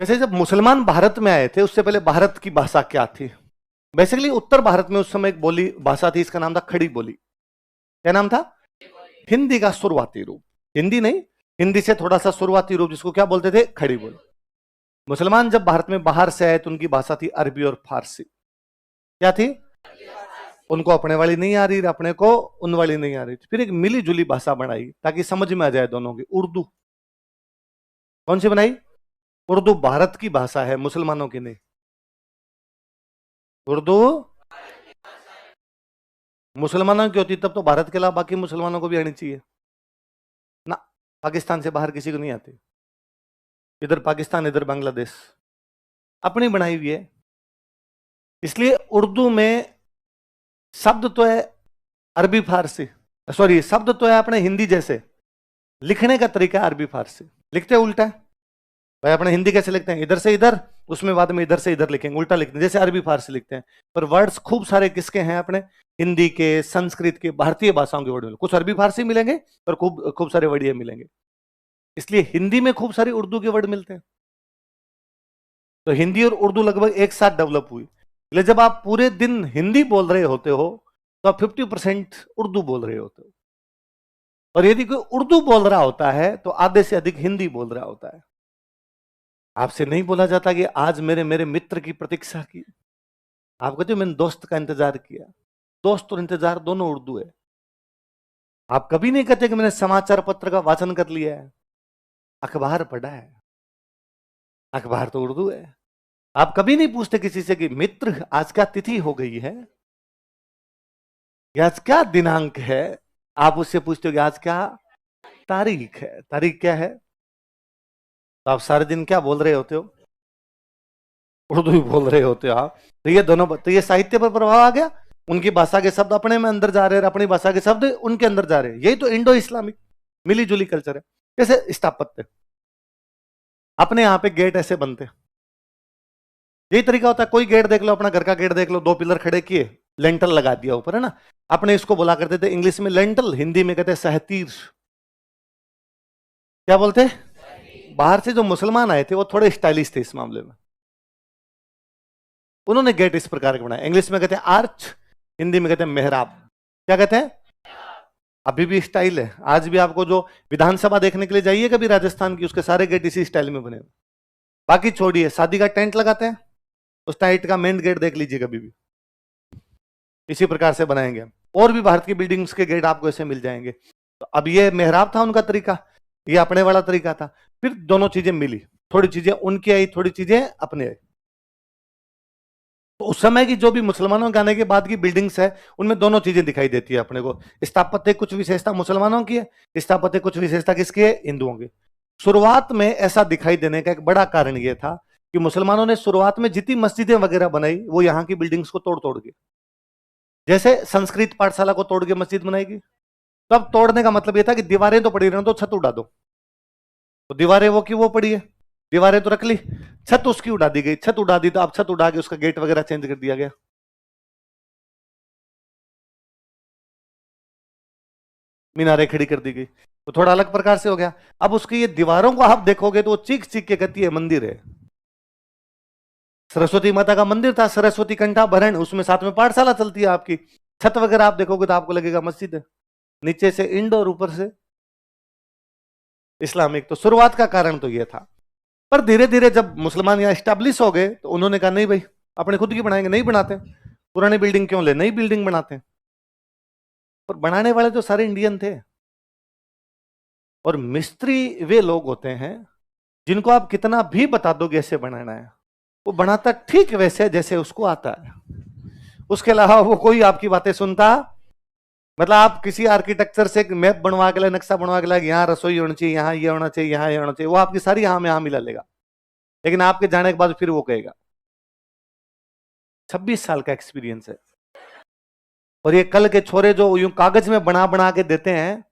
जैसे जब मुसलमान भारत में आए थे उससे पहले भारत की भाषा क्या थी? बेसिकली उत्तर भारत में उस समय एक बोली भाषा थी, इसका नाम था खड़ी बोली। क्या नाम था? हिंदी का शुरुआती रूप। हिंदी नहीं, हिंदी से थोड़ा सा शुरुआती रूप, जिसको क्या बोलते थे? खड़ी बोली। मुसलमान जब भारत में बाहर से आए तो उनकी भाषा थी अरबी और फारसी। क्या थी? उनको अपने वाली नहीं आ रही, अपने को उन वाली नहीं आ रही थी। फिर एक मिली जुली भाषा बनाई ताकि समझ में आ जाए दोनों की। उर्दू। कौन सी बनाई? उर्दू भारत की भाषा है, मुसलमानों की नहीं। उर्दू मुसलमानों की होती तब तो भारत के अलावा बाकी मुसलमानों को भी आनी चाहिए ना। पाकिस्तान से बाहर किसी को नहीं आती। इधर पाकिस्तान, इधर बांग्लादेश, अपनी बनाई हुई है। इसलिए उर्दू में शब्द तो है अरबी फारसी, सॉरी शब्द तो है अपने हिंदी जैसे, लिखने का तरीका अरबी फारसी। लिखते उल्टा है भाई। अपने हिंदी कैसे लिखते हैं? इधर से इधर, उसमें बाद में इधर से इधर लिखेंगे, उल्टा लिखते हैं जैसे अरबी फारसी लिखते हैं। पर वर्ड्स खूब सारे किसके हैं? अपने हिंदी के, संस्कृत के, भारतीय भाषाओं के वर्ड मिलेंगे। कुछ अरबी फारसी मिलेंगे और खूब खूब सारे वर्ड ये मिलेंगे। इसलिए हिंदी में खूब सारे उर्दू के वर्ड मिलते हैं। तो हिंदी और उर्दू लगभग एक साथ डेवलप हुई। इसलिए जब आप पूरे दिन हिंदी बोल रहे होते हो तो आप 50% उर्दू बोल रहे होते हो, और यदि कोई उर्दू बोल रहा होता है तो आधे से अधिक हिंदी बोल रहा होता है। आपसे नहीं बोला जाता कि आज मेरे मेरे मित्र की प्रतीक्षा की। आप कहते हो मैंने दोस्त का इंतजार किया। दोस्त और इंतजार दोनों उर्दू है। आप कभी नहीं कहते कि मैंने समाचार पत्र का वाचन कर लिया है, अखबार पढ़ा है। अखबार तो उर्दू है। आप कभी नहीं पूछते किसी से कि मित्र आज क्या तिथि हो गई है, या आज क्या दिनांक है। आप उससे पूछते हो कि आज क्या तारीख है। तारीख क्या है? तो आप सारे दिन क्या बोल रहे होते हो? उर्दू ही बोल रहे होते हो आप। तो ये दोनों, तो ये साहित्य पर प्रभाव आ गया। उनकी भाषा के शब्द अपने में अंदर जा रहे हैं, अपनी भाषा के शब्द उनके अंदर जा रहे हैं। यही तो इंडो इस्लामिक मिली जुली कल्चर है। जैसे स्थापत्य, अपने यहाँ पे गेट ऐसे बनते हैं। यही तरीका होता है। कोई गेट देख लो, अपना घर का गेट देख लो, दो पिलर खड़े किए, लेंटल लगा दिया ऊपर, है ना। अपने इसको बोला करते थे इंग्लिश में लेंटल, हिंदी में कहते हैं सहतीर। क्या बोलते? बाहर से जो मुसलमान आए थे वो थोड़े स्टाइलिश थे इस मामले में। उन्होंने गेट इस प्रकार के बनाए। इंग्लिश में कहते हैं आर्च, हिंदी में कहते हैं मेहराब। क्या कहते हैं? अभी भी स्टाइल है। आज भी आपको जो विधानसभा देखने के लिए जाइए कभी राजस्थान की, उसके सारे गेट इसी स्टाइल में बने। बाकी छोड़िए, शादी का टेंट लगाते हैं, उस टेंट का मेन गेट देख लीजिए, कभी भी इसी प्रकार से बनाएंगे। और भी भारत की बिल्डिंग्स के गेट आपको ऐसे मिल जाएंगे। तो अब ये मेहराब था उनका तरीका, ये अपने वाला तरीका था। फिर दोनों चीजें मिली, थोड़ी चीजें उनकी आई, थोड़ी चीजें अपने आई। तो उस समय की जो भी मुसलमानों के आने के बाद की बिल्डिंग्स है, उनमें दोनों चीजें दिखाई देती है अपने को। स्थापत्य कुछ विशेषता मुसलमानों की है, स्थापत्य कुछ विशेषता किसकी है? हिंदुओं की। शुरुआत में ऐसा दिखाई देने का एक बड़ा कारण यह था कि मुसलमानों ने शुरुआत में जितनी मस्जिदें वगैरह बनाई वो यहाँ की बिल्डिंग्स को तोड़ तोड़ के, जैसे संस्कृत पाठशाला को तोड़ के मस्जिद बनाएगी। तो अब तोड़ने का मतलब यह था कि दीवारें तो पड़ी रहने दो, छत उड़ा दो। तो दीवारें वो की वो पड़ी है, दीवारें तो रख ली, छत उसकी उड़ा दी गई। छत उड़ा दी तो अब छत उड़ा के उसका गेट वगैरह चेंज कर दिया गया। मीनारें खड़ी कर दी गई, तो थोड़ा अलग प्रकार से हो गया। अब उसकी ये दीवारों को आप देखोगे तो वो चीख चीख के कहती है मंदिर है। सरस्वती माता का मंदिर था, सरस्वती कंठा भरण, उसमें साथ में पाठशाला चलती है आपकी। छत वगैरह आप देखोगे तो आपको लगेगा मस्जिद है। नीचे से इंडो और ऊपर से इस्लामिक। तो शुरुआत का कारण तो यह था। पर धीरे धीरे जब मुसलमान यहाँ स्टैब्लिश हो गए तो उन्होंने कहा नहीं भाई, अपने खुद की बनाएंगे। नहीं बनाते, पुरानी बिल्डिंग क्यों ले, नई बिल्डिंग बनाते हैं। और बनाने वाले तो सारे इंडियन थे। और मिस्त्री वे लोग होते हैं जिनको आप कितना भी बता दोगे ऐसे बनाना है, वो बनाता ठीक वैसे जैसे उसको आता है। उसके अलावा वो कोई आपकी बातें सुनता, मतलब आप किसी आर्किटेक्चर से मैप बनवा के लाए, नक्शा बनवा के लाए, यहाँ रसोई होनी चाहिए, यहाँ ये होना चाहिए, यहाँ ये होना चाहिए, वो आपकी सारी यहाँ में यहाँ मिला लेगा। लेकिन आपके जाने के बाद फिर वो कहेगा। 26 साल का एक्सपीरियंस है। और ये कल के छोरे जो यूं कागज में बना बना के देते हैं,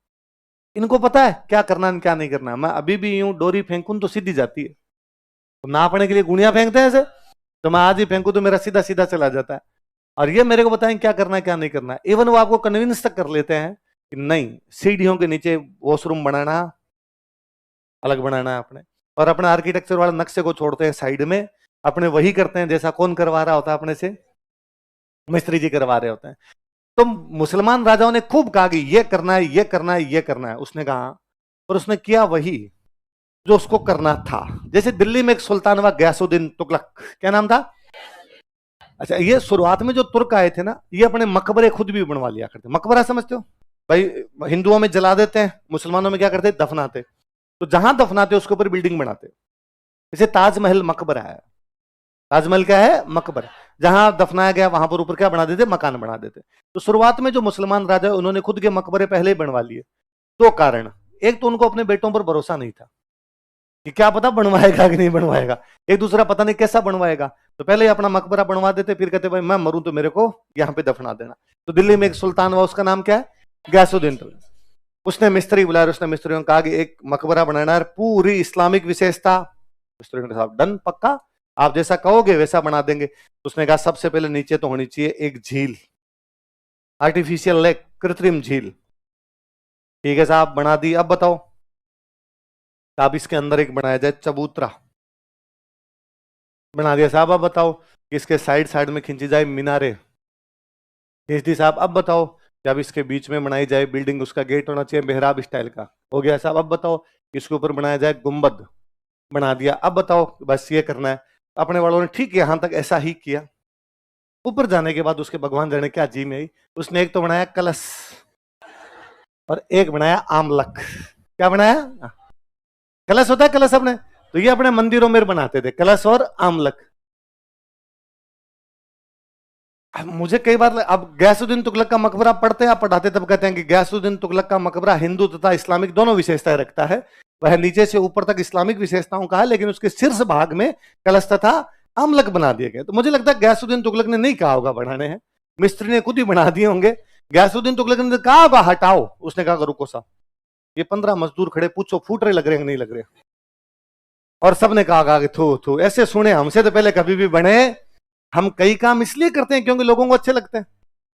इनको पता है क्या करना है क्या नहीं करना। मैं अभी भी यूं डोरी फेंकूं तो सीधी जाती है। तो नापने के लिए गुणिया फेंकते हैं ऐसे, तो मैं आज ही फेंकू तो मेरा सीधा सीधा चला जाता है। और ये मेरे को बताएं क्या करना है क्या नहीं करना है। इवन वो आपको कन्विंस तक कर लेते हैं कि नहीं, सीढ़ियों के नीचे वॉशरूम बनाना, अलग बनाना है आपने, और अपने आर्किटेक्चर वाले नक्शे को छोड़ते हैं साइड में, अपने वही करते हैं जैसा कौन करवा रहा होता है अपने से, मिस्त्री जी करवा रहे होते हैं। तो मुसलमान राजाओं ने खूब कहा कि ये करना है, ये करना है, ये करना है, उसने कहा, और उसने किया वही जो उसको करना था। जैसे दिल्ली में एक सुल्तान हुआ गयासुद्दीन तुगलक, क्या नाम था? अच्छा, ये शुरुआत में जो तुर्क आए थे ना, ये अपने मकबरे खुद भी बनवा लिया करते। मकबरा समझते हो भाई? हिंदुओं में जला देते हैं, मुसलमानों में क्या करते हैं? दफनाते। तो जहां दफनाते उसके ऊपर बिल्डिंग बनाते। जैसे ताजमहल मकबरा है, ताजमहल क्या है? मकबरा। जहां दफनाया गया वहां पर ऊपर क्या बना देते? मकान बना देते। तो शुरुआत में जो मुसलमान राजा है उन्होंने खुद के मकबरे पहले ही बनवा लिए। दो कारण, एक तो उनको अपने बेटों पर भरोसा नहीं था कि क्या पता बनवाएगा कि नहीं बनवाएगा, एक दूसरा पता नहीं कैसा बनवाएगा, तो पहले ही अपना मकबरा बनवा देते, फिर कहते भाई मैं मरूं तो मेरे को यहां पे दफना देना। तो दिल्ली में एक सुल्तान हुआ, उसका नाम क्या है? गयासुद्दीन। उसने मिस्त्री बुलाया, उसने मिस्त्रियों को कहा कि एक मकबरा बनाना है, पूरी इस्लामिक विशेषता। मिस्त्रियों ने कहा डन, पक्का, आप जैसा कहोगे वैसा बना देंगे। उसने कहा सबसे पहले नीचे तो होनी चाहिए एक झील, आर्टिफिशियल लेक, कृत्रिम झील। ठीक है साहब, बना दी। अब बताओ, अब इसके अंदर एक बनाया जाए चबूतरा, बना दिया साहब। अब बताओ कि इसके साइड साइड में खींची जाए मीनारे, खींच दी साहब। अब बताओ कि अब इसके बीच में बनाई जाए बिल्डिंग, उसका गेट होना चाहिए मेहराब स्टाइल का, हो गया साहब। अब बताओ इसके ऊपर बनाया जाए गुंबद, बना दिया। अब बताओ, बस ये करना है। अपने वालों ने ठीक यहां तक ऐसा ही किया। ऊपर जाने के बाद उसके भगवान जाने क्या जी में आई, उसने एक तो बनाया कलश और एक बनाया आमलक। क्या बनाया? कलश होता है कलश अपने, तो ये अपने मंदिरों में बनाते थे, कलश और आमलक। मुझे कई बार, अब गयासुद्दीन तुगलक का मकबरा पढ़ते हैं, आप पढ़ाते तब कहते हैं कि गयासुद्दीन तुगलक का मकबरा हिंदू तथा इस्लामिक दोनों विशेषताएं रखता है। वह नीचे से ऊपर तक इस्लामिक विशेषताओं का है, लेकिन उसके शीर्ष भाग में कलश तथा आमलक बना दिए गए। तो मुझे लगता है गयासुद्दीन तुगलक ने नहीं कहा होगा बनाने हैं, मिस्त्री ने खुद ही बना दिए होंगे। गयासुद्दीन तुगलक ने कहा होगा हटाओ, उसने कहा रुको साहब, ये 15 मजदूर खड़े, पूछो फूट रहे लग रहे हैं नहीं लग रहे? और सबने कहा कि थू थू, ऐसे सुने हमसे तो पहले कभी भी बने। हम कई काम इसलिए करते हैं क्योंकि लोगों को अच्छे लगते हैं।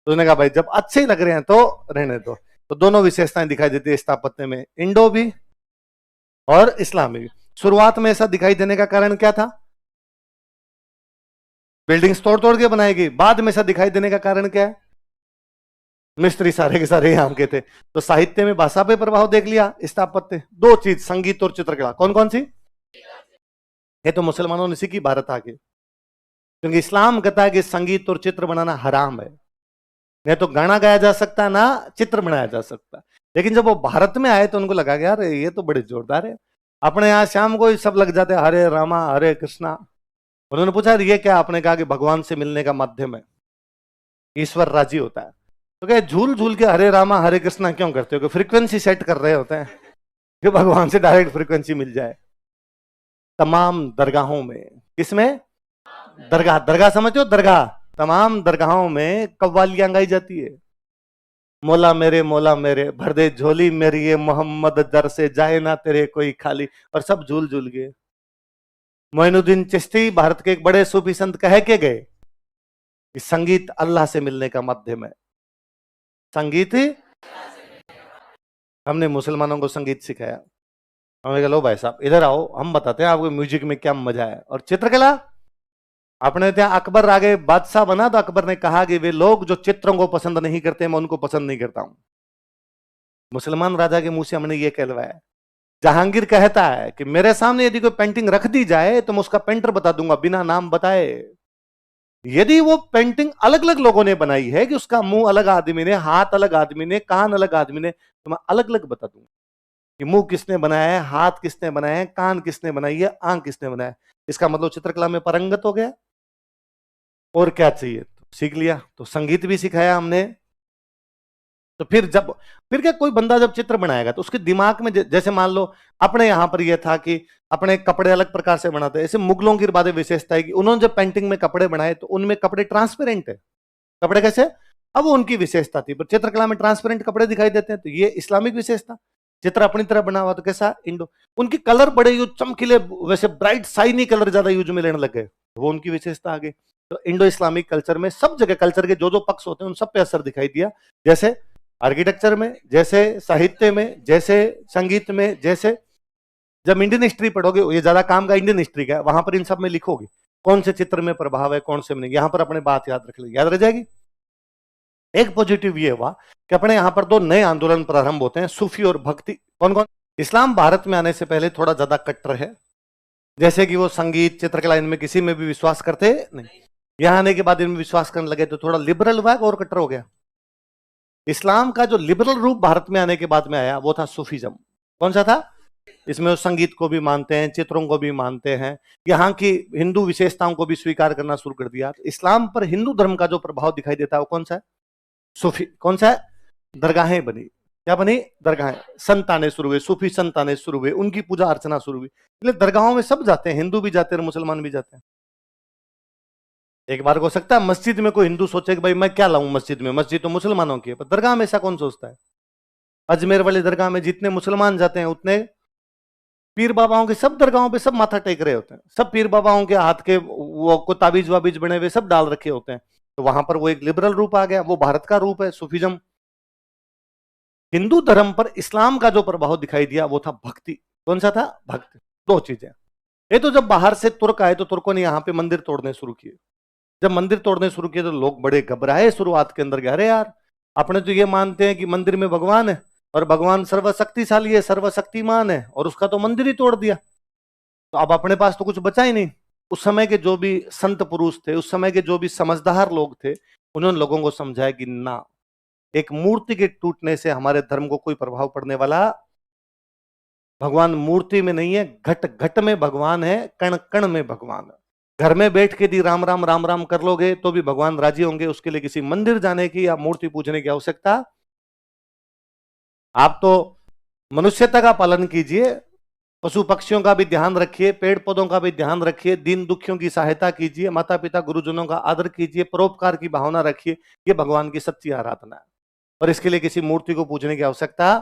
तो उसने कहा भाई जब अच्छे ही लग रहे हैं तो रहने दो। तो दोनों विशेषताएं दिखाई देती है स्थापत्य में, इंडो भी और इस्लामी भी। शुरुआत में ऐसा दिखाई देने का कारण क्या था? बिल्डिंग्स तोड़ तोड़ के बनाएगी। बाद में ऐसा दिखाई देने का कारण क्या है? मिस्त्री सारे के सारे यहाँ के थे। तो साहित्य में भाषा पे प्रभाव देख लिया, स्थापत्य। दो चीज, संगीत और चित्रकला। कौन कौन सी? ये तो मुसलमानों ने सीखी भारत आके, क्योंकि इस्लाम कहता है कि संगीत और चित्र बनाना हराम है। नहीं तो गाना गाया जा सकता है ना चित्र बनाया जा सकता। लेकिन जब वो भारत में आए तो उनको लगा कि यार ये तो बड़े जोरदार है। अपने यहाँ शाम को ही सब लग जाते हरे रामा हरे कृष्णा। उन्होंने पूछा ये क्या? आपने कहा कि भगवान से मिलने का माध्यम है, ईश्वर राजी होता है। तो क्या झूल झूल के हरे रामा हरे कृष्णा क्यों करते हो? कि फ्रीक्वेंसी सेट कर रहे होते हैं कि भगवान से डायरेक्ट फ्रीक्वेंसी मिल जाए। तमाम दरगाहों में, किसमें? दरगाह, दरगाह समझते हो? दरगाह, तमाम दरगाहों में कव्वालियां गाई जाती है। मौला मेरे भर दे झोली मेरी, ये मोहम्मद दर से जाए ना तेरे कोई खाली, और सब झूल झूल गए। मोइनुद्दीन चिश्ती भारत के एक बड़े सूफी संत कह के गए कि संगीत अल्लाह से मिलने का माध्यम है। संगीत ही, हमने मुसलमानों को संगीत सिखाया। हमने कहा लो भाई साहब इधर आओ, हम बताते हैं आपको म्यूजिक में क्या मजा है। और चित्रकला, अपने ત્યાં अकबर आगे बादशाह बना तो अकबर ने कहा कि वे लोग जो चित्रों को पसंद नहीं करते मैं उनको पसंद नहीं करता हूं। मुसलमान राजा के मुंह से हमने ये कहलवाया। जहांगीर कहता है कि मेरे सामने यदि कोई पेंटिंग रख दी जाए तो मैं उसका पेंटर बता दूंगा बिना नाम बताए। यदि वो पेंटिंग अलग अलग लोगों ने बनाई है कि उसका मुंह अलग आदमी ने, हाथ अलग आदमी ने, कान अलग आदमी ने, तो मैं अलग अलग बता दूंगा कि मुंह किसने बनाया है, हाथ किसने बनाया है, कान किसने बनाई है, आंख किसने बनाया है। इसका मतलब चित्रकला में पारंगत हो गया। और क्या चाहिए? तो सीख लिया। तो संगीत भी सिखाया हमने। तो फिर क्या कोई बंदा जब चित्र बनाएगा तो उसके दिमाग में जैसे मान लो अपने यहां पर यह था कि अपने कपड़े अलग प्रकार से बनाते हैं, ऐसे मुगलों की बातें विशेषता है कि उन्होंने जब पेंटिंग में कपड़े बनाए तो उनमें कपड़े ट्रांसपेरेंट है। कपड़े कैसे? अब वो उनकी विशेषता थी, पर चित्रकला में ट्रांसपेरेंट कपड़े दिखाई देते हैं, तो ये इस्लामिक विशेषता। चित्र अपनी तरह बना हुआ तो कैसा? इंडो। उनकी कलर बड़े यूज चमकीले, वैसे ब्राइट साइनी कलर ज्यादा यूज में लेने लग गए, वो उनकी विशेषता आ गई। तो इंडो इस्लामिक कल्चर में सब जगह कल्चर के जो जो पक्ष होते हैं उन सब पे असर दिखाई दिया। जैसे आर्किटेक्चर में, जैसे साहित्य में, जैसे संगीत में, जैसे जब इंडियन हिस्ट्री पढ़ोगे, ये ज्यादा काम का इंडियन हिस्ट्री का है, वहां पर इन सब में लिखोगे कौन से चित्र में प्रभाव है, कौन से में नहीं, यहां पर अपने बात याद रख लेंगे, याद रह जाएगी। एक पॉजिटिव ये हुआ कि अपने यहां पर दो नए आंदोलन प्रारंभ होते हैं, सूफी और भक्ति। कौन कौन? इस्लाम भारत में आने से पहले थोड़ा ज्यादा कट्टर है, जैसे कि वो संगीत चित्रकला इनमें किसी में भी विश्वास करते नहीं, यहां आने के बाद इनमें विश्वास करने लगे तो थोड़ा लिबरल हुआ और कट्टर हो गया। इस्लाम का जो लिबरल रूप भारत में आने के बाद में आया वो था सूफीज्म। कौन सा था? इसमें वो संगीत को भी मानते हैं, चित्रों को भी मानते हैं, यहाँ की हिंदू विशेषताओं को भी स्वीकार करना शुरू कर दिया। इस्लाम पर हिंदू धर्म का जो प्रभाव दिखाई देता है वो कौन सा है? सूफी। कौन सा है? दरगाहें बनी। क्या बनी? दरगाहें। संत आने शुरू हुए, सूफी संत आने शुरू हुए, उनकी पूजा अर्चना शुरू हुई। इसलिए दरगाहों में सब जाते हैं, हिंदू भी जाते हैं, मुसलमान भी जाते हैं। एक बार हो सकता है मस्जिद में कोई हिंदू सोचे कि भाई मैं क्या लाऊं मस्जिद में, मस्जिद तो मुसलमानों की है, पर दरगाह में ऐसा कौन सोचता है? अजमेर वाली दरगाह में जितने मुसलमान जाते हैं उतने पीर बाबाओं के, सब दरगाहों पे सब माथा टेक रहे होते हैं, सब पीर बाबाओं के हाथ के वो को ताबीज वाबीज बने हुए सब डाल रखे होते हैं। तो वहां पर वो एक लिबरल रूप आ गया, वो भारत का रूप है सूफीज्म। हिंदू धर्म पर इस्लाम का जो प्रभाव दिखाई दिया वो था भक्ति। कौन सा था? भक्ति। दो चीजें। ये तो जब बाहर से तुर्क आए तो तुर्कों ने यहाँ पे मंदिर तोड़ने शुरू किए। जब मंदिर तोड़ने शुरू किए तो लोग बड़े घबराए शुरुआत के अंदर, अरे यार अपने तो ये मानते हैं कि मंदिर में भगवान है और भगवान सर्वशक्तिशाली है, सर्वशक्तिमान है, और उसका तो मंदिर ही तोड़ दिया, तो अब अपने पास तो कुछ बचा ही नहीं। उस समय के जो भी संत पुरुष थे, उस समय के जो भी समझदार लोग थे, उन्होंने लोगों को समझाया कि ना, एक मूर्ति के टूटने से हमारे धर्म को कोई प्रभाव पड़ने वाला, भगवान मूर्ति में नहीं है, घट घट में भगवान है, कण कण में भगवान है। घर में बैठ के दी राम राम राम राम कर लोगे तो भी भगवान राजी होंगे, उसके लिए किसी मंदिर जाने की या मूर्ति पूजने की आवश्यकता। आप तो मनुष्यता का पालन कीजिए, पशु पक्षियों का भी ध्यान रखिए, पेड़ पौधों का भी ध्यान रखिए, दीन दुखियों की सहायता कीजिए, माता पिता गुरुजनों का आदर कीजिए, परोपकार की भावना रखिए। ये भगवान की सच्ची आराधना है, और इसके लिए किसी मूर्ति को पूजने की आवश्यकता,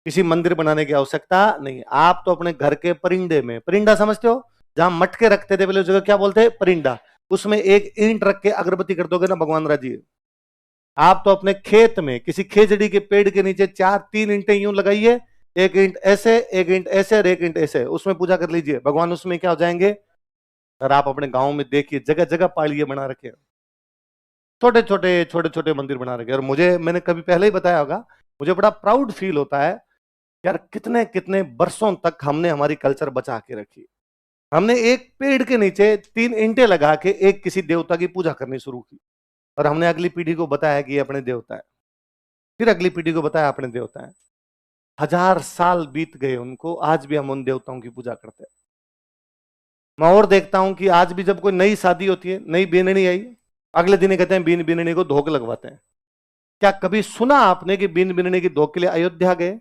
किसी मंदिर बनाने की आवश्यकता नहीं। आप तो अपने घर के परिंदे में, परिंदा समझते हो, जहां मटके रखते थे पहले जगह क्या बोलते हैं? परिंदा। उसमें एक ईंट रख के अगरबत्ती कर दोगे ना, भगवान राजी है। आप तो अपने खेत में किसी खेजड़ी के पेड़ के नीचे 4-3 ईंटें यूं लगाइए, एक ईंट ऐसे, एक ईंट ऐसे और एक ईंट ऐसे, उसमें पूजा कर लीजिए, भगवान उसमें क्या हो जाएंगे। और आप अपने गांव में देखिए जगह जगह पालिये बना रखे, छोटे छोटे छोटे छोटे मंदिर बना रखे। और मैंने कभी पहले ही बताया होगा, मुझे बड़ा प्राउड फील होता है यार, कितने कितने वर्षों तक हमने हमारी कल्चर बचा के रखी। हमने एक पेड़ के नीचे 3 ईंटें लगा के एक किसी देवता की पूजा करनी शुरू की, और हमने अगली पीढ़ी को बताया कि ये अपने देवता है, फिर अगली पीढ़ी को बताया अपने देवता है। 1000 साल बीत गए उनको, आज भी हम उन देवताओं की पूजा करते हैं। मैं और देखता हूं कि आज भी जब कोई नई शादी होती है, नई बीननी आई, अगले दिन ही कहते हैं बीननी को धोख लगवाते हैं। क्या कभी सुना आपने कि बीननी की धोख के लिए अयोध्या गए,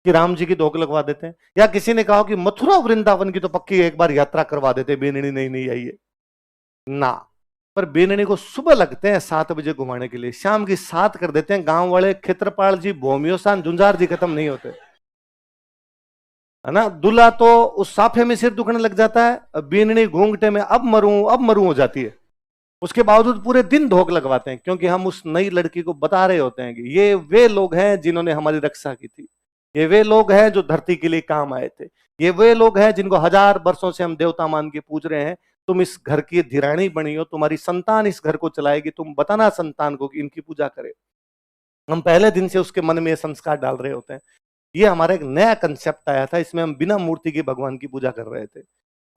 कि राम जी की धोख लगवा देते हैं? या किसी ने कहा कि मथुरा वृंदावन की तो पक्की एक बार यात्रा करवा देते, बीननी नहीं आई है ना। पर बीननी को सुबह लगते हैं 7 बजे घुमाने के लिए, शाम की 7 कर देते हैं। गांव वाले क्षेत्रपाल जी, भोमियोसान, झुंझार जी खत्म नहीं होते, है ना। दूल्हा तो उस साफे में सिर दुखने लग जाता है, बीननी घूंघटे में अब मरूं हो जाती है। उसके बावजूद पूरे दिन धोख लगवाते हैं, क्योंकि हम उस नई लड़की को बता रहे होते हैं कि ये वे लोग हैं जिन्होंने हमारी रक्षा की थी, ये वे लोग हैं जो धरती के लिए काम आए थे, ये वे लोग हैं जिनको 1000 वर्षों से हम देवता मान के पूज रहे हैं। तुम इस घर की धीरानी बनी हो, तुम्हारी संतान इस घर को चलाएगी, तुम बताना संतान को कि इनकी पूजा करे। हम पहले दिन से उसके मन में ये संस्कार डाल रहे होते हैं। ये हमारा एक नया कंसेप्ट आया था, इसमें हम बिना मूर्ति के भगवान की पूजा कर रहे थे।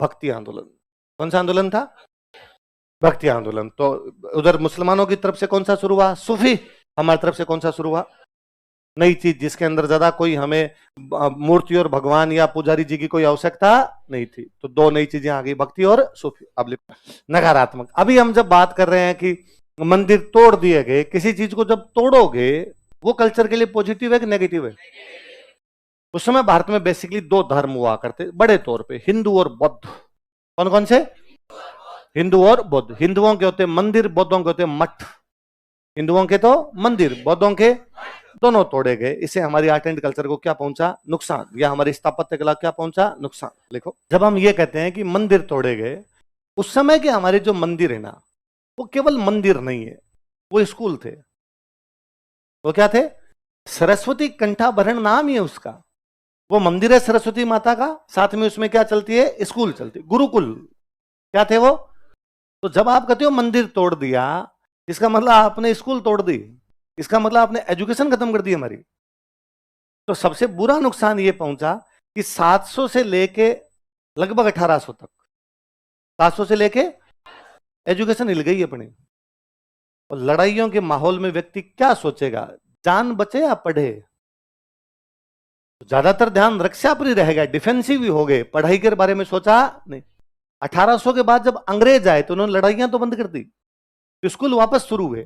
भक्ति आंदोलन। कौन सा आंदोलन था? भक्ति आंदोलन। तो उधर मुसलमानों की तरफ से कौन सा शुरू हुआ? सूफी। हमारी तरफ से कौन सा शुरू हुआ? नई चीज, जिसके अंदर ज्यादा कोई हमें मूर्ति और भगवान या पुजारी जी की कोई आवश्यकता नहीं थी। तो 2 नई चीजें आ गई, भक्ति और सूफी। अब नकारात्मक। अभी हम जब बात कर रहे हैं कि मंदिर तोड़ दिए गए, किसी चीज को जब तोड़ोगे वो कल्चर के लिए पॉजिटिव है कि नेगेटिव है? उस समय भारत में बेसिकली 2 धर्म हुआ करते बड़े तौर पे, हिंदू और बौद्ध। कौन कौन से? हिंदू और बौद्ध। हिंदुओं के होते मंदिर, बौद्धों के होते मठ। हिंदुओं के तो मंदिर, बौद्धों के दोनों तोड़े गए। इससे हमारी आर्ट एंड कल्चर को क्या पहुंचा? नुकसान। या हमारी स्थापत्य कला क्या पहुंचा? नुकसान। लिखो, जब हम ये कहते हैं कि मंदिर तोड़े गए, उस समय के हमारे जो मंदिर है ना, वो केवल मंदिर नहीं है, वो स्कूल थे। वो क्या थे? सरस्वती कंठाभरण नाम ही है उसका। वो मंदिर है सरस्वती माता का, साथ में उसमें क्या चलती है, स्कूल चलती है, गुरुकुल। क्या थे वो? तो जब आप कहते हो मंदिर तोड़ दिया, इसका मतलब आपने स्कूल तोड़ दी, इसका मतलब आपने एजुकेशन खत्म कर दी हमारी। तो सबसे बुरा नुकसान ये पहुंचा कि 700 से लेके लगभग 1800 तक, 700 से लेके एजुकेशन हिल गई अपनी। और लड़ाइयों के माहौल में व्यक्ति क्या सोचेगा, जान बचे या पढ़े? तो ज्यादातर ध्यान रक्षा पर ही रहेगा, डिफेंसिव ही हो गए, पढ़ाई के बारे में सोचा नहीं। 1800 के बाद जब अंग्रेज आए तो उन्होंने लड़ाइयां तो बंद कर दी, स्कूल वापस शुरू हुए,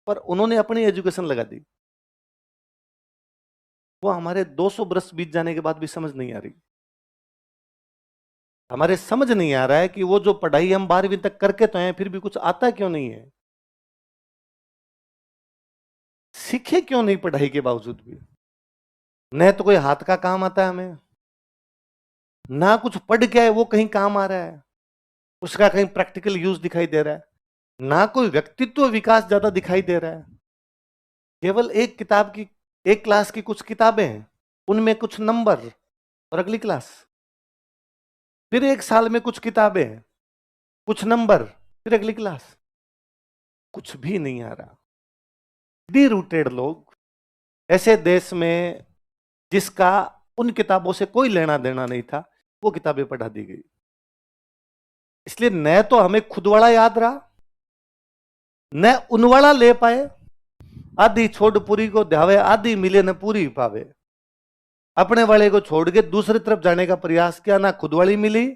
पर उन्होंने अपनी एजुकेशन लगा दी। वो हमारे 200 बरस बीत जाने के बाद भी समझ नहीं आ रही। हमारे समझ नहीं आ रहा है कि वो जो पढ़ाई हम 12वीं तक करके तो हैं, फिर भी कुछ आता क्यों नहीं है, सीखे क्यों नहीं पढ़ाई के बावजूद भी। न तो कोई हाथ का काम आता है हमें, ना कुछ पढ़ के आए वो कहीं काम आ रहा है, उसका कहीं प्रैक्टिकल यूज दिखाई दे रहा है, ना कोई व्यक्तित्व विकास ज्यादा दिखाई दे रहा है। केवल एक किताब की, एक क्लास की कुछ किताबें हैं, उनमें कुछ नंबर, और अगली क्लास, फिर एक साल में कुछ किताबें हैं, कुछ नंबर, फिर अगली क्लास, कुछ भी नहीं आ रहा। डी रूटेड लोग, ऐसे देश में जिसका उन किताबों से कोई लेना देना नहीं था, वो किताबें पढ़ा दी गई। इसलिए न तो हमें खुद वाला याद रहा, न उनवाला ले पाए। आधी छोड़ पूरी को ध्यावे, आधी मिले न पूरी पावे। अपने वाले को छोड़ के दूसरी तरफ जाने का प्रयास किया, ना खुद वाली मिली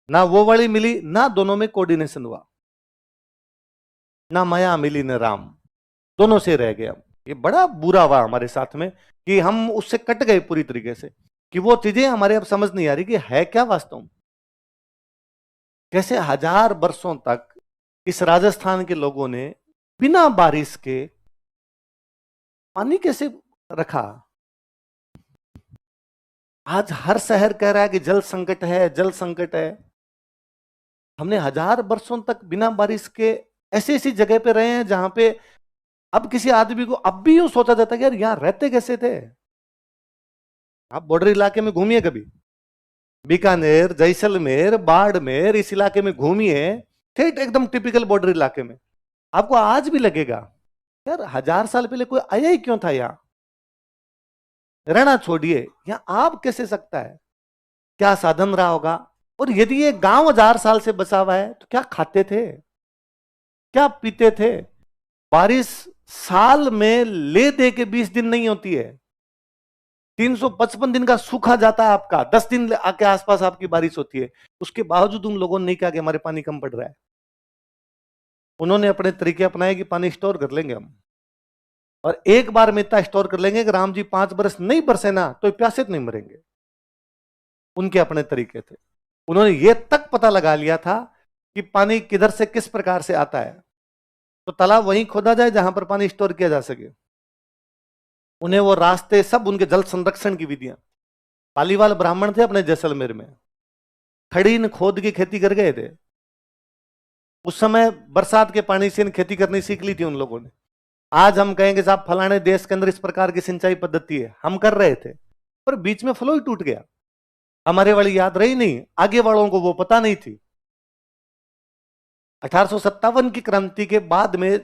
ना वो वाली मिली, ना दोनों में कोऑर्डिनेशन हुआ, ना माया मिली न राम, दोनों से रह गया। ये बड़ा बुरा हुआ हमारे साथ में कि हम उससे कट गए पूरी तरीके से, कि वो चीजें हमारे अब समझ नहीं आ रही कि है क्या वास्तव में। कैसे 1000 वर्षों तक इस राजस्थान के लोगों ने बिना बारिश के पानी कैसे रखा। आज हर शहर कह रहा है कि जल संकट है, जल संकट है। हमने 1000 वर्षों तक बिना बारिश के ऐसी ऐसी जगह पे रहे हैं जहां पे अब किसी आदमी को अब भी यूं सोचा जाता है कि यार यहां रहते कैसे थे। आप बॉर्डर इलाके में घूमिए कभी, बीकानेर, जैसलमेर, बाड़मेर, इस इलाके में घूमिए, ठीक एकदम टिपिकल बॉर्डर इलाके में, आपको आज भी लगेगा यार 1000 साल पहले कोई आया ही क्यों था यहां। रहना छोड़िए, यहां आप कैसे सकता है, क्या साधन रहा होगा। और यदि ये गांव 1000 साल से बसा हुआ है तो क्या खाते थे, क्या पीते थे। बारिश साल में ले दे के 20 दिन नहीं होती है, 355 दिन का सूखा जाता है आपका, 10 दिन के आसपास आपकी बारिश होती है। उसके बावजूद उन लोगों ने नहीं कहा कि हमारे पानी कम पड़ रहा है। उन्होंने अपने तरीके अपनाए कि पानी स्टोर कर लेंगे हम, और एक बार में इतना स्टोर कर लेंगे कि राम जी 5 बरस नहीं बरसे ना तो प्यासे तो नहीं मरेंगे। उनके अपने तरीके थे। उन्होंने ये तक पता लगा लिया था कि पानी किधर से किस प्रकार से आता है, तो तालाब वहीं खोदा जाए जहां पर पानी स्टोर किया जा सके। उन्हें वो रास्ते सब, उनके जल संरक्षण की विधियां। पालीवाल ब्राह्मण थे अपने जैसलमेर में, खड़ीन खोद की खेती कर गए थे। उस समय बरसात के पानी से खेती करनी सीख ली थी उन लोगों ने। आज हम कहेंगे साहब फलाने देश के अंदर इस प्रकार की सिंचाई पद्धति है, हम कर रहे थे, पर बीच में फ्लो ही टूट गया। हमारे वाली याद रही नहीं, आगे वालों को वो पता नहीं थी। 1857 की क्रांति के बाद में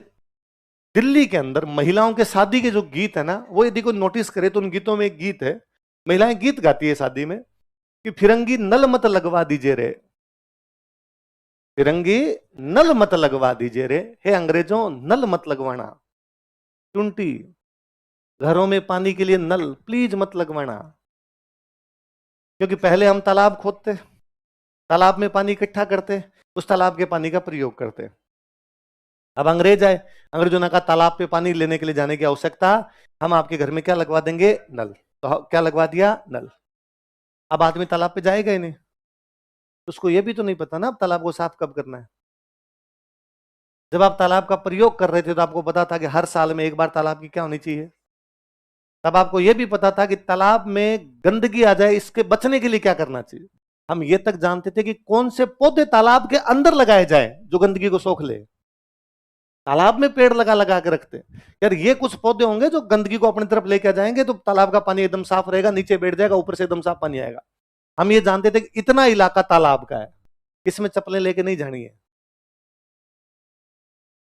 दिल्ली के अंदर महिलाओं के शादी के जो गीत है ना, वो यदि कोई नोटिस करे तो उन गीतों में एक गीत है, महिलाएं गीत गाती है शादी में कि फिरंगी नल मत लगवा दीजिए रे, फिरंगी नल मत लगवा दीजिए रे, हे अंग्रेजों नल मत लगवाना, टुंटी घरों में पानी के लिए नल प्लीज मत लगवाना। क्योंकि पहले हम तालाब खोदते, तालाब में पानी इकट्ठा करते, उस तालाब के पानी का प्रयोग करते। अब अंग्रेज आए, अंग्रेजों ने कहा तालाब पे पानी लेने के लिए जाने की आवश्यकता, हम आपके घर में क्या लगवा देंगे, नल। तो क्या लगवा दिया, नल। अब आदमी तालाब पे जाएगा ही नहीं, उसको ये भी तो नहीं पता ना अब तालाब को साफ कब करना है। जब आप तालाब का प्रयोग कर रहे थे तो आपको पता था कि हर साल में एक बार तालाब की क्या होनी चाहिए। तब आपको यह भी पता था कि तालाब में गंदगी आ जाए, इसके बचने के लिए क्या करना चाहिए। हम ये तक जानते थे कि कौन से पौधे तालाब के अंदर लगाए जाए जो गंदगी को सोख ले। तालाब में पेड़ लगा लगा के रखते हैं। यार ये कुछ पौधे होंगे जो गंदगी को अपनी तरफ लेके जाएंगे, तो तालाब का पानी एकदम साफ रहेगा, नीचे बैठ जाएगा, ऊपर से एकदम साफ पानी आएगा। हम ये जानते थे कि इतना इलाका तालाब का है, इसमें चप्पलें लेके नहीं जानी है।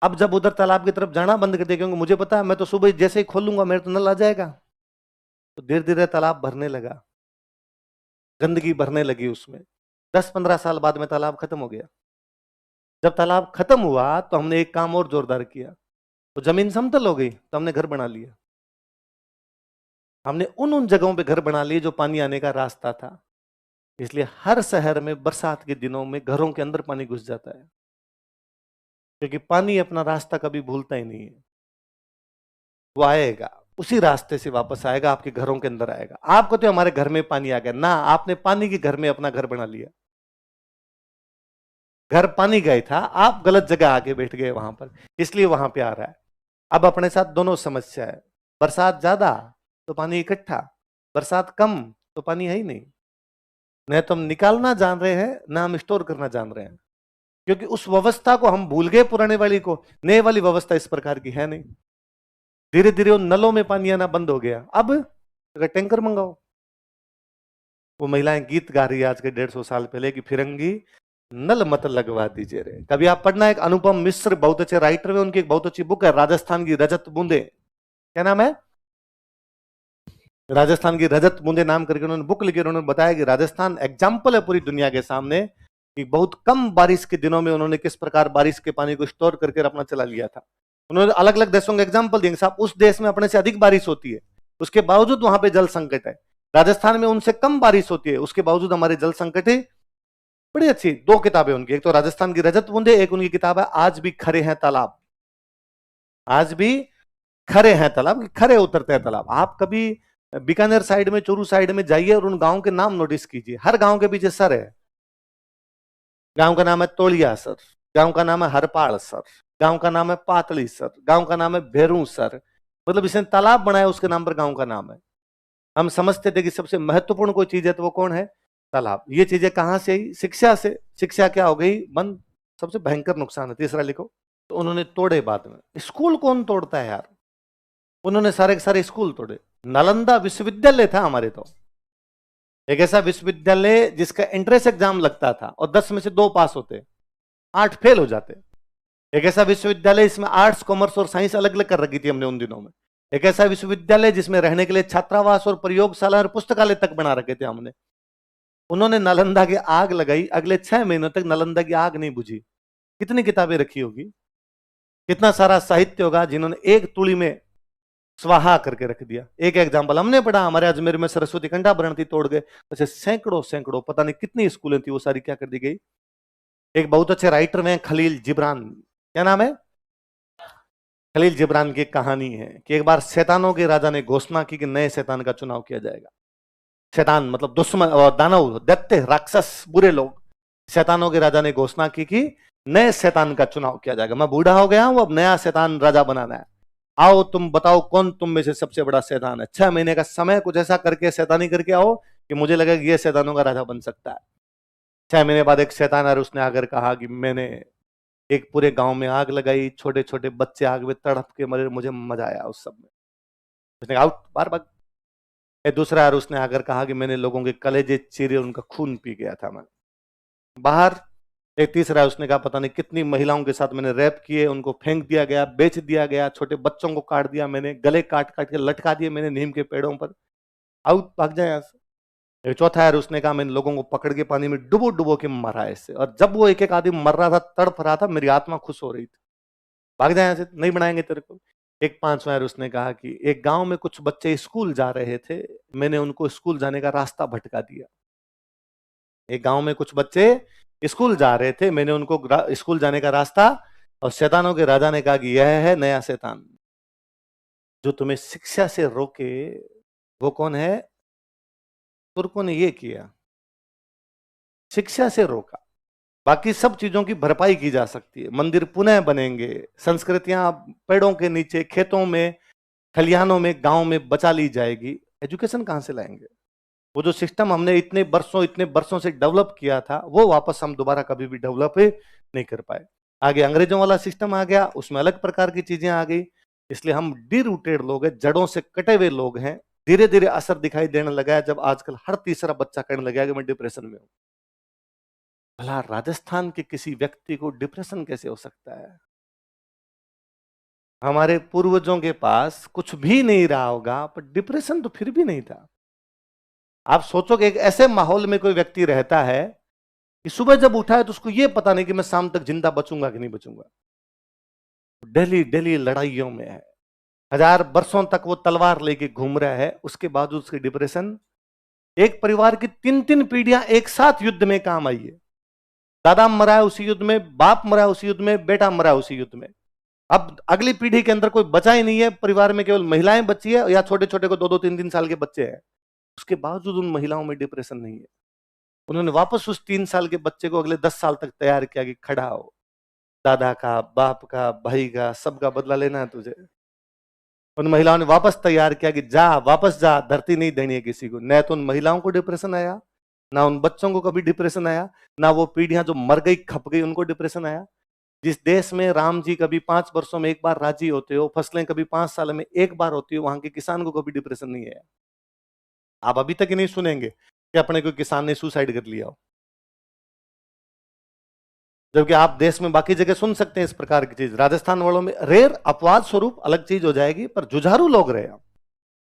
अब जब उधर तालाब की तरफ जाना बंद कर दिया, क्योंकि मुझे पता है मैं तो सुबह जैसे ही खोलूंगा मेरे तो नल आ जाएगा, तो धीरे धीरे तालाब भरने लगा, गंदगी भरने लगी उसमें। 10-15 साल बाद में तालाब खत्म हो गया। जब तालाब खत्म हुआ तो हमने एक काम और जोरदार किया, तो जमीन समतल हो गई, तो हमने घर बना लिया। हमने उन उन जगहों पे घर बना लिए जो पानी आने का रास्ता था। इसलिए हर शहर में बरसात के दिनों में घरों के अंदर पानी घुस जाता है, क्योंकि पानी अपना रास्ता कभी भूलता ही नहीं है। वो आएगा, उसी रास्ते से वापस आएगा, आपके घरों के अंदर आएगा। आपको तो हमारे घर में पानी आ गया ना, आपने पानी के घर में अपना घर बना लिया। घर पानी गए था, आप गलत जगह आके बैठ गए वहां पर, इसलिए वहां पे आ रहा है। अब अपने साथ दोनों समस्या है, बरसात ज्यादा तो पानी इकट्ठा, बरसात कम तो पानी है ही नहीं। न तो हम निकालना जान रहे हैं, ना हम स्टोर करना जान रहे हैं, क्योंकि उस व्यवस्था को हम भूल गए पुराने वाली को। नए वाली व्यवस्था इस प्रकार की है नहीं। धीरे धीरे उन नलों में पानी आना बंद हो गया। अब अगर टैंकर मंगाओ, वो महिलाएं गीत गा रही है आज के 150 साल पहले कि फिरंगी नल मत लगवा दीजिए रे। कभी आप पढ़ना, एक अनुपम मिश्र बहुत अच्छे राइटर है, उनकी एक बहुत अच्छी बुक है राजस्थान की रजत बूंदे। क्या नाम है? राजस्थान की रजत बूंदे नाम करके उन्होंने बुक लिखी। उन्होंने बताया कि राजस्थान एग्जाम्पल है पूरी दुनिया के सामने कि बहुत कम बारिश के दिनों में उन्होंने किस प्रकार बारिश के पानी को स्टोर करके अपना चला लिया था। उन्होंने अलग अलग देशों के एग्जाम्पल दिए, साहब उस देश में अपने से अधिक बारिश होती है, उसके बावजूद वहां पे जल संकट है। राजस्थान में उनसे कम बारिश होती है, उसके बावजूद हमारे जल संकट है। बड़ी अच्छी 2 किताबें उनकी, एक तो राजस्थान की रजत बूंदे, एक उनकी किताब है आज भी खरे हैं तालाब। आज भी खरे हैं तालाब, खरे उतरते हैं तालाब। आप कभी बीकानेर साइड में, चूरू साइड में जाइए और उन गांव के नाम नोटिस कीजिए, हर गांव के पीछे सर है। गांव का नाम है तोलिया सर, गांव का नाम है हरपाड़ सर, गांव का नाम है पातली सर, गांव का नाम है भेरू सर। मतलब इसने तालाब बनाया, उसके नाम पर गांव का नाम है। हम समझते थे कि सबसे महत्वपूर्ण कोई चीज है तो वो कौन है? तालाब। ये चीजें कहां से आई? शिक्षा से। शिक्षा क्या हो गई? बंद। सबसे भयंकर नुकसान है। तीसरा लिखो। तो उन्होंने तोड़े बाद में। स्कूल कौन तोड़ता है यार? उन्होंने सारे के सारे स्कूल तोड़े। नालंदा विश्वविद्यालय था हमारे, तो एक ऐसा विश्वविद्यालय जिसका एंट्रेंस एग्जाम लगता था और 10 में से 2 पास होते, 8 फेल हो जाते। एक ऐसा विश्वविद्यालय इसमें आर्ट्स, कॉमर्स और साइंस अलग अलग कर रखी थी हमने उन दिनों में। एक ऐसा विश्वविद्यालय जिसमें रहने के लिए छात्रावास और प्रयोगशाला और पुस्तकालय तक बना रखे थे हमने। उन्होंने नालंदा की आग लगाई, अगले 6 महीनों तक नालंदा की आग नहीं बुझी। कितनी किताबें रखी होगी, कितना सारा साहित्य होगा जिन्होंने एक तुड़ी में स्वाहा करके रख दिया। एक एग्जाम्पल हमने पढ़ा, हमारे अजमेर में सरस्वती कंठाभरण थी, तोड़ गए। ऐसे सैकड़ों सैकड़ों, पता नहीं कितनी स्कूलें थी, वो सारी क्या कर दी गई। एक बहुत अच्छे राइटर में खलील जिब्रान, क्या नाम है? खलील जिब्रान की कहानी है कि एक बार शैतानों के राजा ने घोषणा की कि नए शैतान का चुनाव किया जाएगा। शैतान मतलब दुश्मन और दानव, दैत्य, राक्षस, बुरे लोग। शैतानों के राजा ने घोषणा की कि नए शैतान का चुनाव किया जाएगा। मैं बूढ़ा हो गया हूं, अब नया शैतान राजा बनाना है। आओ तुम बताओ कौन तुम में से सबसे बड़ा शैतान है। 6 महीने का समय, कुछ ऐसा करके शैतानी करके आओ कि मुझे लगे कि ये शैतानों का राजा बन सकता है। 6 महीने बाद एक शैतान आया, उसने आकर कहा कि मैंने एक पूरे गांव में आग लगाई, छोटे छोटे बच्चे आग में तड़प के मरे, मुझे मजा आया उस सब में। उसने आउट बार बार। एक दूसरा यार, उसने आकर कहा कि मैंने लोगों के कलेजे चीरे, उनका खून पी गया था मैं बाहर। एक तीसरा है, उसने कहा पता नहीं कितनी महिलाओं के साथ मैंने रैप किए, उनको फेंक दिया गया, बेच दिया गया, छोटे बच्चों को काट दिया मैंने, गले काट काट के लटका दिए मैंने नीम के पेड़ों पर। आउट, भाग जाए यहाँ से। एक चौथा यार, उसने कहा मैंने लोगों को पकड़ के पानी में डुबो डुबो के मारा इससे, और जब वो एक एक आदमी मर रहा था, तड़प रहा था, मेरी आत्मा खुश हो रही थी। भाग जाए यहाँ से, नहीं बनाएंगे तेरे को। एक पांचवा यार, उसने कहा कि एक गांव में कुछ बच्चे स्कूल जा रहे थे, मैंने उनको स्कूल जाने का रास्ता भटका दिया। एक गांव में कुछ बच्चे स्कूल जा रहे थे, मैंने उनको स्कूल जाने का रास्ता, और शैतानों के राजा ने कहा कि यह है नया शैतान जो तुम्हें शिक्षा से रोके। वो कौन है? तुर्कों ने ये किया, शिक्षा से रोका। बाकी सब चीजों की भरपाई की जा सकती है, मंदिर पुनः बनेंगे, संस्कृतियां पेड़ों के नीचे, खेतों में, खलिहानों में, गांव में बचा ली जाएगी। एजुकेशन कहां से लाएंगे? वो जो सिस्टम हमने इतने वर्षों से डेवलप किया था, वो वापस हम दोबारा कभी भी डेवलप नहीं कर पाए। आगे अंग्रेजों वाला सिस्टम आ गया, उसमें अलग प्रकार की चीजें आ गई। इसलिए हम डिरूटेड लोग हैं, जड़ों से कटे हुए लोग हैं। धीरे धीरे असर दिखाई देने लगा है जब आजकल हर तीसरा बच्चा कहने लगा कि मैं डिप्रेशन में हूं। भला राजस्थान के किसी व्यक्ति को डिप्रेशन कैसे हो सकता है? हमारे पूर्वजों के पास कुछ भी नहीं रहा होगा, पर डिप्रेशन तो फिर भी नहीं था। आप सोचो कि एक ऐसे माहौल में कोई व्यक्ति रहता है कि सुबह जब उठा है तो उसको यह पता नहीं कि मैं शाम तक जिंदा बचूंगा कि नहीं बचूंगा। डेली डेली लड़ाइयों में है, 1000 वर्षों तक वो तलवार लेके घूम रहा है, उसके बावजूद उसकी डिप्रेशन। एक परिवार की 3-3 पीढ़ियां एक साथ युद्ध में काम आई है। दादा मरा है उसी युद्ध में, बाप मरा है उसी युद्ध में, बेटा मरा है उसी युद्ध में। अब अगली पीढ़ी के अंदर कोई बचा ही नहीं है, परिवार में केवल महिलाएं बची है या छोटे छोटे को 2-2, 3-3 साल के बच्चे हैं। उसके बावजूद उन महिलाओं में डिप्रेशन नहीं है। उन्होंने वापस उस 3 साल के बच्चे को अगले 10 साल तक तैयार किया कि खड़ा हो, दादा का, बाप का, भाई का, सबका बदला लेना है तुझे। उन महिलाओं ने वापस तैयार किया कि जा, वापस जा, धरती नहीं देनी है किसी को। न तो उन महिलाओं को डिप्रेशन आया, ना उन बच्चों को कभी डिप्रेशन आया, ना वो पीढ़ियां जो मर गई खप गई उनको डिप्रेशन आया। जिस देश में राम जी कभी 5 वर्षों में एक बार राजी होते हो, फसलें कभी 5 साल में एक बार होती हो, वहां के किसान को कभी डिप्रेशन नहीं है। आप अभी तक ही नहीं सुनेंगे कि अपने कोई किसान ने सुसाइड कर लिया हो। जबकि आप देश में बाकी जगह सुन सकते हैं इस प्रकार की चीज। राजस्थान वालों में रेर अपवाद स्वरूप अलग चीज हो जाएगी, पर जुझारू लोग रहे।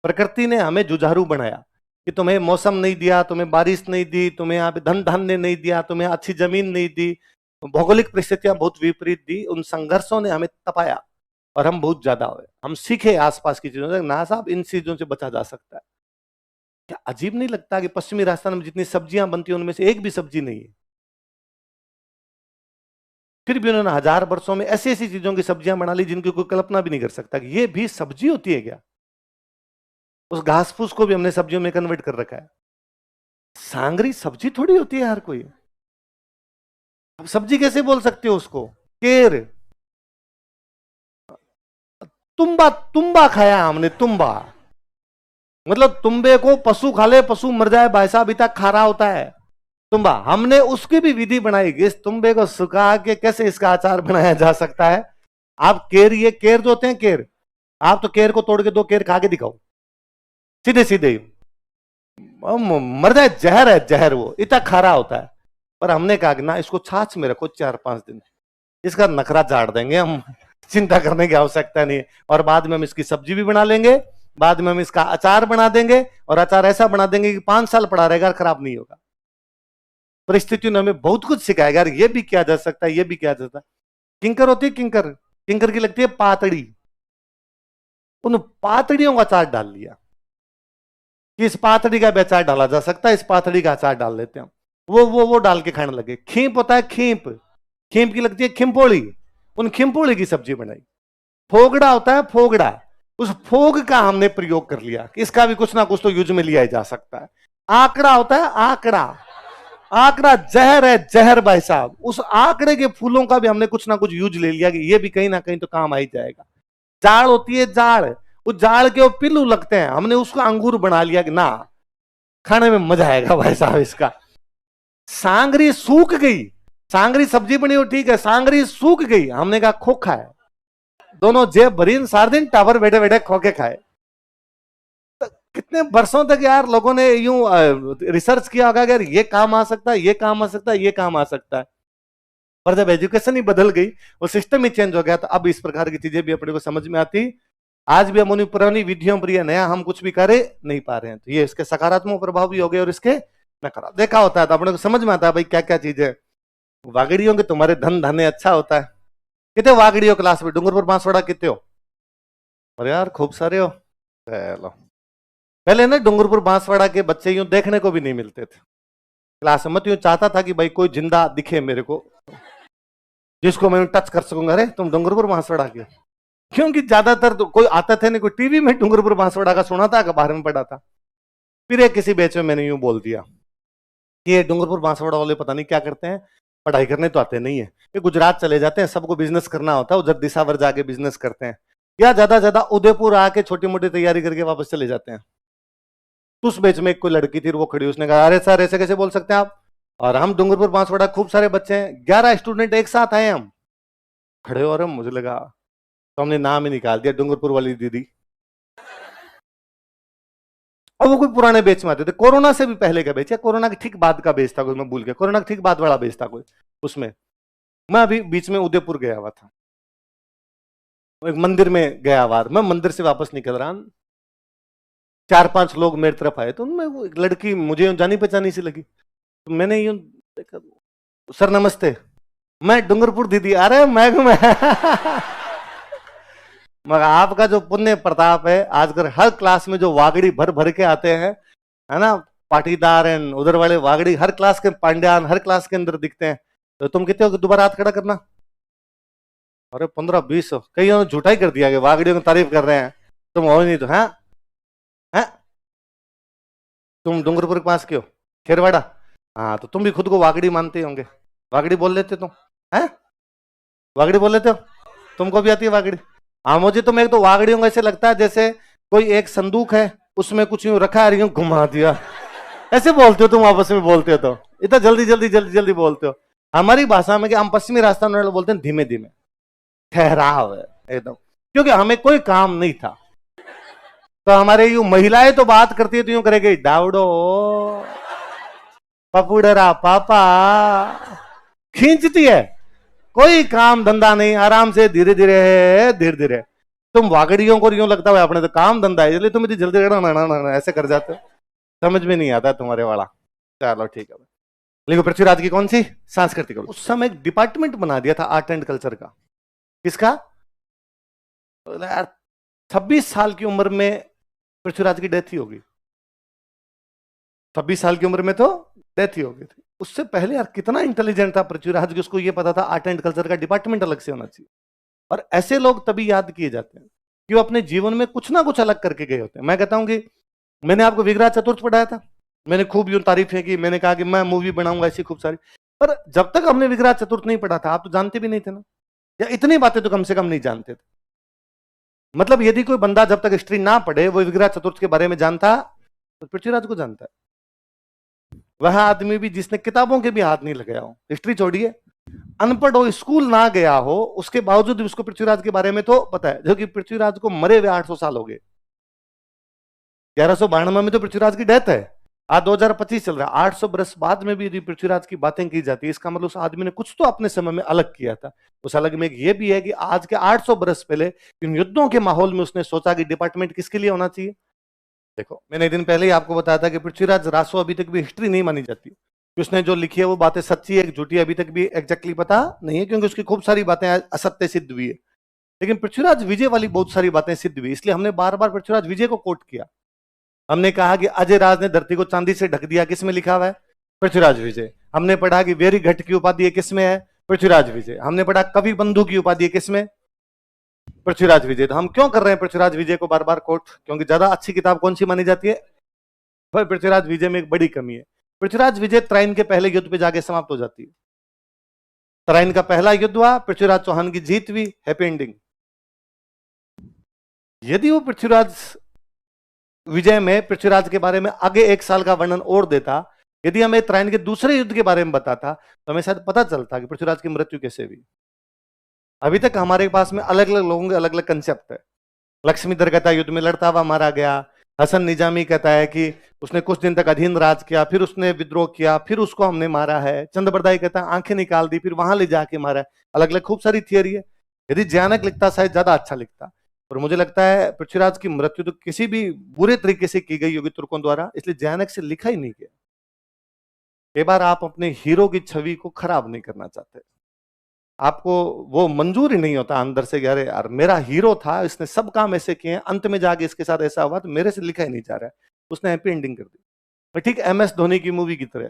प्रकृति ने हमें जुझारू बनाया कि तुम्हें मौसम नहीं दिया, तुम्हें बारिश नहीं दी, तुम्हें यहाँ पे धन धान्य नहीं दिया, तुम्हें अच्छी जमीन नहीं दी, भौगोलिक परिस्थितियां बहुत विपरीत दी। उन संघर्षों ने हमें तपाया और हम बहुत ज्यादा हुए। हम सीखे आसपास की चीजों से, ना साहब इन चीजों से बचा जा सकता है। क्या अजीब नहीं लगता कि पश्चिमी राजस्थान में जितनी सब्जियां बनती हैं उनमें से एक भी सब्जी नहीं है, फिर भी उन्होंने 1000 वर्षों में ऐसी ऐसी चीजों की सब्जियां बना ली जिनकी कोई कल्पना भी नहीं कर सकता कि ये भी सब्जी होती है क्या। उस घास फूस को भी हमने सब्जियों में कन्वर्ट कर रखा है। सांगरी सब्जी थोड़ी होती है हर कोई। अब सब्जी कैसे बोल सकते हो उसको? केर, तुम्बा, तुम्बा खाया हमने, तुम्बा। मतलब तुम्बे को पशु खा ले, पशु मर जाए, भाई साहब इतना खारा होता है तुम्बा। हमने उसकी भी विधि बनाई कि इस तुम्बे को सुखा के कैसे इसका अचार बनाया जा सकता है। आप केर, ये केर जो होते हैं केर, आप तो केर को तोड़ के 2 केर खा के दिखाओ, सीधे सीधे मर जाए। जहर है, जहर, वो इतना खारा होता है। पर हमने कहा कि ना, इसको छाछ में रखो 4-5 दिन, इसका नखरा झाड़ देंगे हम, चिंता करने की आवश्यकता नहीं है। और बाद में हम इसकी सब्जी भी बना लेंगे, बाद में हम इसका अचार बना देंगे, और अचार ऐसा बना देंगे कि 5 साल पड़ा रहेगा, खराब नहीं होगा। परिस्थितियों ने हमें बहुत कुछ सिखाया, यार ये भी किया जा सकता है, ये भी किया जा सकता है। किंकर होती है, किंकर, किंकर की लगती है पातड़ी। उन पातड़ियों का अचार डाल लिया कि इस पातड़ी का भी अचार डाला जा सकता है, इस पातड़ी का अचार डाल लेते हैं। वो डाल के खाने लगे। खींप होता है, खींप, खींप की लगती है खिम्पोड़ी, उन खिम्पोड़ी की सब्जी बनाई। फोगड़ा होता है, फोगड़ा, उस फोग का हमने प्रयोग कर लिया कि इसका भी कुछ ना कुछ तो यूज में लिया जा सकता है। आंकड़ा होता है, आंकड़ा, आंकड़ा जहर है, जहर भाई साहब। उस आंकड़े के फूलों का भी हमने कुछ ना कुछ यूज ले लिया कि ये भी कहीं ना कहीं तो काम आ ही जाएगा। जाड़ होती है, जाड़, उस जाड़ के वो पिल्लू लगते हैं, हमने उसको अंगूर बना लिया कि ना, खाने में मजा आएगा भाई साहब इसका। सांगरी सूख गई, सांगरी सब्जी बनी हो ठीक है, सांगरी सूख गई, हमने कहा खोखा है। दोनों जेब भरी, सारे दिन टावर बैठे बैठे खोके खाए। कितने वर्षों तक यार लोगों ने यूं रिसर्च किया होगा, यार ये काम आ सकता है, ये काम आ सकता है, ये काम आ सकता है। पर जब एजुकेशन ही बदल गई, वो सिस्टम ही चेंज हो गया, तो अब इस प्रकार की चीजें भी अपने को समझ में आती। आज भी हम उन्हीं पुरानी विधियों पर नया हम कुछ भी करे नहीं पा रहे हैं। तो ये इसके सकारात्मक प्रभाव भी हो गए और इसके नकारात्मक देखा होता है, तो अपने को समझ में आता है भाई क्या क्या चीज है। वागड़ियों के तुम्हारे धन धने अच्छा होता है। कितने वागड़ियों क्लास में, डूंगरपुर बांसवाड़ा कितने हो? अरे यार खूब सारे हो। चलो, पहले ना डूंगरपुर बांसवाड़ा के बच्चे यूं देखने को भी नहीं मिलते थे क्लास में। मैं यूं चाहता था कि भाई कोई जिंदा दिखे मेरे को, जिसको मैं टच कर सकूंगा, अरे तुम डूंगरपुर बांसवाड़ा के। क्योंकि ज्यादातर तो कोई आता था नहीं, कोई टीवी में डूंगरपुर बांसवाड़ा का सुना था, बाहर में पढ़ा था। फिर एक किसी बैच में मैंने यूं बोल दिया कि ये डूंगरपुर बांसवाड़ा वाले पता नहीं क्या करते हैं, पढ़ाई करने तो आते नहीं है, ये गुजरात चले जाते हैं, सबको बिजनेस करना होता है, उधर दिसावर जाके बिजनेस करते हैं, या ज्यादा उदयपुर आके छोटी मोटी तैयारी करके वापस चले जाते हैं। तो उस बैच में एक कोई लड़की थी, वो खड़ी, उसने कहा अरे सर ऐसे कैसे बोल सकते हैं आप, और हम डूंगरपुर बांसवाड़ा खूब सारे बच्चे हैं, 11 स्टूडेंट एक साथ आए हम, खड़े हो रहे, मुझे लगा तो हमने नाम ही निकाल दिया, डूंगरपुर वाली दीदी। और वो कोई पुराने बेच में आते थे, कोरोना से भी पहले का बेच या कोरोना के ठीक बाद का बेच था कोई, मैं भूल गया, कोरोना के ठीक बाद वाला बेच था कोई उसमें। मैं अभी बीच में उदयपुर गया हुआ था, एक मंदिर में गया हुआ, मैं मंदिर से वापस निकल रहा, 4-5 लोग मेरी तरफ आए, तो उनमें वो एक लड़की मुझे जानी पहचानी सी लगी, तो मैंने यूं देखा, सर नमस्ते, मैं डूंगरपुर दीदी, अरे मैं मगर आपका जो पुण्य प्रताप है, आजकल हर क्लास में जो वागड़ी भर भर के आते हैं, है ना, पाटीदार एंड उधर वाले वागड़ी, हर क्लास के पांड्यान हर क्लास के अंदर दिखते हैं। तो तुम कहते हो कि दोबारा हाथ खड़ा करना, अरे 15-20 कई झूठा ही कर दिया कि वागड़ियों की तारीफ कर रहे हैं, तुम हो ही नहीं तो, हैं तुम डूंगरपुर के पास क्यों, खेरवाड़ा, हाँ तो तुम भी खुद को वागड़ी मानते होंगे, वागड़ी बोल लेते तुम, हैं वागड़ी बोल लेते हो, तुमको भी आती है वागड़ी? हाँ, मुझे तो मेरे तो वागड़ियों का ऐसे लगता है जैसे कोई एक संदूक है, उसमें कुछ यूं रखा है, यूं घुमा दिया, ऐसे बोलते हो तुम आपस में, बोलते हो तो इतना जल्दी जल्दी जल्दी जल्दी बोलते हो। हमारी भाषा में कि हम पश्चिमी राजस्थान वाले बोलते हैं धीमे धीमे, ठहराव है एकदम, क्योंकि हमें कोई काम नहीं था। तो हमारे यूं महिलाएं तो बात करती है तो यूं करेगी, दावड़ो पपुडरा पापा, खींचती है, कोई काम धंधा नहीं, आराम से धीरे धीरे धीरे धीरे। तुम वागड़ियों को यूं लगता है अपने तो काम धंधा है, इसलिए तुम इतनी जल्दी ऐसे कर जाते हो, समझ में नहीं आता तुम्हारे वाला। चलो ठीक है, लेकिन पृथ्वीराज की कौन सी सांस्कृतिक, उस समय एक डिपार्टमेंट बना दिया था आर्ट एंड कल्चर का, किसका, 26 साल की उम्र में पृथ्वीराज की डेथ ही होगी, 26 साल की उम्र में तो डेथ ही हो गई थी। उससे पहले यार कितना इंटेलिजेंट था पृथ्वीराज की, उसको ये पता था आर्ट एंड कल्चर का डिपार्टमेंट अलग से होना चाहिए। और ऐसे लोग तभी याद किए जाते हैं कि वो अपने जीवन में कुछ ना कुछ अलग करके गए होते हैं। मैं कहता हूं कि मैंने आपको विग्रह चतुर्थ पढ़ाया था, मैंने खूब यूं तारीफें की, मैंने कहा कि मैं मूवी बनाऊंगा ऐसी खूब सारी, पर जब तक हमने विग्रह चतुर्थ नहीं पढ़ा था, आप तो जानते भी नहीं थे ना, या इतनी बातें तो कम से कम नहीं जानते थे। मतलब यदि कोई बंदा जब तक हिस्ट्री ना पढ़े वो विग्रह चतुर्थ के बारे में जानता, तो पृथ्वीराज को जानता है। वह आदमी भी जिसने किताबों के भी हाथ नहीं लगाया हो, हिस्ट्री छोड़िए, अनपढ़ हो, स्कूल ना गया हो, उसके बावजूद भी उसको पृथ्वीराज के बारे में तो पता है, जो कि पृथ्वीराज को मरे हुए 800 साल हो गए, 1192 में तो पृथ्वीराज की डेथ है, आज 2025 चल रहा है, 800 बरस बाद में भी यदि पृथ्वीराज की बातें की जाती है, इसका मतलब उस आदमी ने कुछ तो अपने समय में अलग किया था। उस अलग में एक ये भी है कि आज के 800 बरस पहले इन युद्धों के माहौल में उसने सोचा कि डिपार्टमेंट किसके लिए होना चाहिए। देखो, मैंने एक दिन पहले ही आपको बताया था कि पृथ्वीराज रासो अभी तक भी हिस्ट्री नहीं मानी जाती, उसने जो लिखी है वो बातें सच्ची है कि झूठी अभी तक भी एग्जैक्टली पता नहीं है, क्योंकि उसकी खूब सारी बातें असत्य सिद्ध हुई है। लेकिन पृथ्वीराज विजय वाली बहुत सारी बातें सिद्ध हुई, इसलिए हमने बार बार पृथ्वीराज विजय को कोट किया। हमने कहा कि अजय राज ने धरती को चांदी से ढक दिया, किसमें लिखा हुआ है, पृथ्वीराज विजय। हमने पढ़ा कि वेरी घट की उपाधि किसमें है, पृथ्वीराज विजय। हमने पढ़ा कवि बंधु की उपाधि किसमें, पृथ्वीराज विजय। तो हम क्यों कर रहे हैं पृथ्वीराज विजय को बार बार कोट, क्योंकि ज्यादा अच्छी किताब कौन सी मानी जाती है, भाई पृथ्वीराज विजय में एक बड़ी कमी है, पृथ्वीराज विजय त्राइन के पहले युद्ध पे जाके समाप्त हो जाती है। त्राइन का पहला युद्ध हुआ, पृथ्वीराज चौहान की जीत हुई, हैप्पी एंडिंग। यदि वो पृथ्वीराज विजय में पृथ्वीराज के बारे में आगे 1 साल का वर्णन और देता, यदि हमें त्राइन के दूसरे युद्ध के बारे में बताता, तो हमें शायद पता चलता कि पृथ्वीराज की मृत्यु कैसे हुई। अभी तक हमारे पास में अलग अलग लोगों के अलग अलग कंसेप्ट है। लक्ष्मीधर कहता है युद्ध में लड़ता हुआ मारा गया, हसन निजामी कहता है कि उसने कुछ दिन तक अधीन राज किया, फिर उसने विद्रोह किया, फिर उसको हमने मारा है। चंद्रबरदाई कहता है आंखें निकाल दी, फिर वहां ले जाके मारा है। अलग अलग खूब सारी थियरी है। यदि जैनक लिखता शायद ज्यादा अच्छा लिखता, और मुझे लगता है पृथ्वीराज की मृत्यु तो किसी भी बुरे तरीके से की गई होगी तुर्कों द्वारा, इसलिए जैनक से लिखा ही नहीं गया। कई बार आप अपने हीरो की छवि को खराब नहीं करना चाहते, आपको वो मंजूर ही नहीं होता अंदर से, यार यार मेरा हीरो था, इसने सब काम ऐसे किए, अंत में जाके इसके साथ ऐसा हुआ, तो मेरे से लिखा ही नहीं जा रहा है। उसने हैप्पी एंडिंग कर दी। ठीक MS धोनी की मूवी की तरह।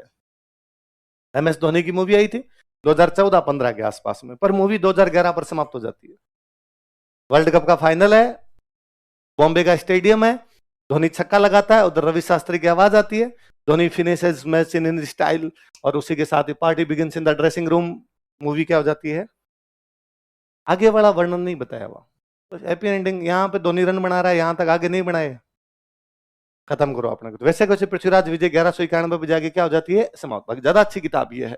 MS धोनी की मूवी आई थी 2014-15 के आसपास में, पर मूवी 2011 पर समाप्त हो जाती है। वर्ल्ड कप का फाइनल है, बॉम्बे का स्टेडियम है, धोनी छक्का लगाता है, उधर रवि शास्त्री की आवाज आती है, Dhoni finishes match in style, और उसी के साथ ही party begins in the dressing room. Movie क्या हो जाती है, आगे वाला वर्णन नहीं बताया हुआ, बस हैप्पी एंडिंग। यहां पे धोनी रन बना रहा है, यहां तक आगे नहीं बनाए, खत्म करो अपने को। तो वैसे कैसे पृथ्वीराज विजय 1191 पे जाके क्या हो जाती है, समाप्त। बाकी ज्यादा अच्छी किताब ये है।